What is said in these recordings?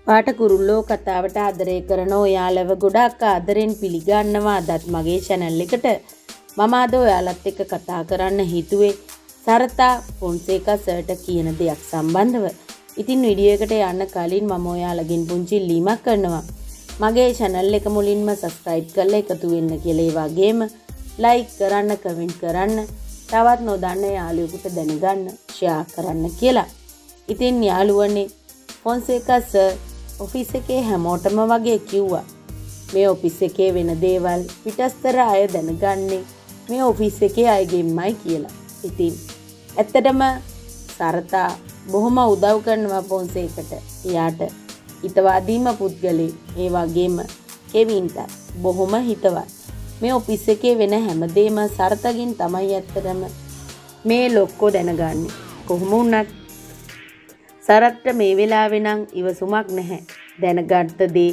පාඨකුරුල්ලෝ කතාවට ආදරය කරන ඔයාලව ගොඩාක් ආදරෙන් පිළිගන්නවා. අදත් මගේ channel එකට මම අද ඔයාලත් එක්ක කතා කරන්න හිතුවේ සරතා ෆොන්සේකා සර්ට කියන දෙයක් සම්බන්ධව. ඉතින් වීඩියෝ එකට යන්න කලින් මම ඔයාලගෙන් පුංචි ඉල්ලීමක් කරනවා. මගේ channel එක මුලින්ම subscribe කරලා එකතු වෙන්න කියලා. ඒ වගේම like කරන්න, comment කරන්න, තවත් නොදන්න යාළුවෙකුට දැනගන්න share කරන්න කියලා. ඉතින් යාළුවනේ ෆොන්සේකා සර් ඔෆිස් එකේ හැමෝටම වගේ කිව්වා මේ ඔෆිස් එකේ වෙන දේවල් පිටස්තර අය දැනගන්නේ මේ ඔෆිස් එකේ අයගෙන්මයි කියලා. ඉතින් ඇත්තටම සරතා බොහොම උදව් කරනවා ෆොන්සේකට. එයාට හිතවාදීම පුද්ගලෙක්. ඒ වගේම කෙවින්ට බොහොම හිතවත්. මේ ඔෆිස් එකේ වෙන හැමදේම සරතගෙන් තමයි ඇත්තටම මේ ලොක්කෝ දැනගන්නේ. කොහොම වුණත් සරත්ට මේ වෙලාවේ නම් ඉවසුමක් නැහැ. දැනගත්ත දේ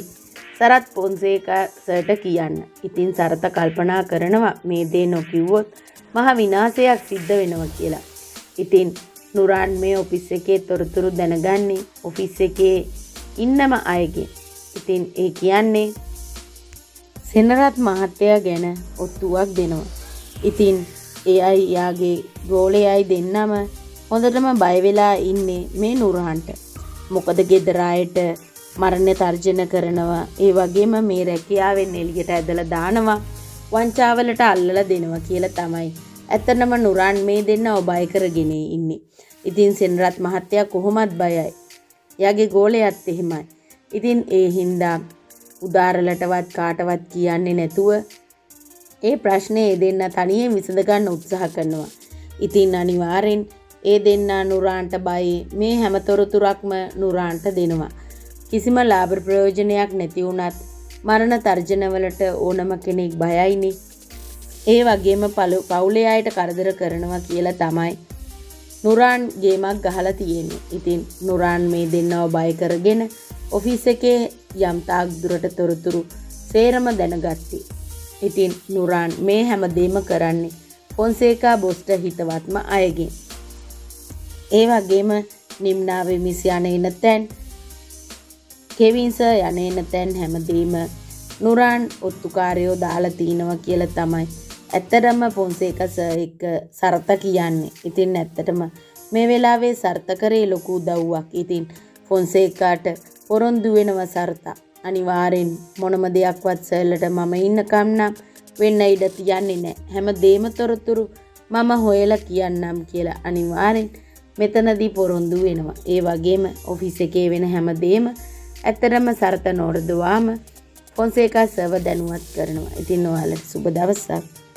සරත් ෆොන්සේකා සර්ට කියන්න. ඉතින් සරත කල්පනා කරනවා මේ දේ නොකිව්වොත් මහ විනාශයක් සිද්ධ වෙනවා කියලා. ඉතින් නුරාන් මේ ඔෆිස් එකේ තොරතුරු දැනගන්නේ ඔෆිස් එකේ ඉන්නම අයගෙන්. ඉතින් ඒ කියන්නේ සෙනරත් මහත්තයා ගැන ඔත්තුවක් දෙනවා. ඉතින් ඒ අය යාගේ ගෝලයයි දෙන්නම හොඳටම බය වෙලා ඉන්නේ මේ නුරාන්ට. මොකද ගෙදර අයට මරණ තර්ජන කරනවා. ඒ වගේම මේ රැකියාවෙන් එළියට ඇදලා දානවා. වංචාවලට අල්ලලා දෙනවා කියලා තමයි. ඇත්තටම නුරාන් මේ දෙන්නව බය කරගෙන ඉන්නේ. ඉතින් සෙනරත් මහත්තයා කොහොමත් බයයි. එයාගේ ගෝලයාත් එහෙමයි. ඉතින් ඒ හින්දා උදාරලටවත් කාටවත් කියන්නේ නැතුව ඒ ප්‍රශ්නේ ඒ දෙන්න තනියෙන් විසඳ ගන්න උත්සාහ කරනවා. ඉතින් අනිවාර්යෙන් ඒ දෙන්නා නුරාන්ට බයි මේ හැම තොරතුරක්ම නුරාන්ට දෙනවා. කිසිම ලාභ ප්‍රයෝජනයක් නැති වුණත් මරණ තර්ජනවලට ඕනම කෙනෙක් බයයිනේ. ඒ වගේම පවුලේ අයට කරදර කරනවා කියලා තමයි නුරාන් ගේමක් ගහලා තියෙන්නේ. ඉතින් නුරාන් මේ දෙන්නව බය කරගෙන ඔෆිස් එකේ යම් තාක් දුරට තොරතුරු සේරම දැනගත්තේ. ඉතින් නුරාන් මේ හැමදේම කරන්නේ ෆොන්සේකා බොස්ට හිතවත්ම අයගෙන්. ඒ වගේම නිම්නාවේ මිස් යන තැන්, කෙවින් සර් යන තැන් හැමදේම නුරාන් ඔත්තුකාරයෝ දාලා තිනවා කියලා තමයි ඇත්තටම ෆොන්සේකා සර් එක්ක සරත කියන්නේ. ඉතින් ඇත්තටම මේ වෙලාවේ සරත කරේ ලොකු උදව්වක්. ඉතින් ෆොන්සේකාට පොරොන්දු වෙනවා සරතා. අනිවාර්යෙන් මොනම දෙයක්වත් සර්ලට මම ඉන්නකම් නම් වෙන්න ඉඩ තියන්නේ නැහැ. හැමදේම තොරතුරු මම හොයලා කියන්නම් කියලා අනිවාර්යෙන් මෙතනදී පොරොන්දු වෙනවා. ඒ වගේම ඔෆිස් එකේ වෙන හැමදේම ඇත්තටම සරත නොරදවාම ෆොන්සේකා සර්ව දැනුවත් කරනවා. ඉතින් ඔයාලට සුබ දවසක්.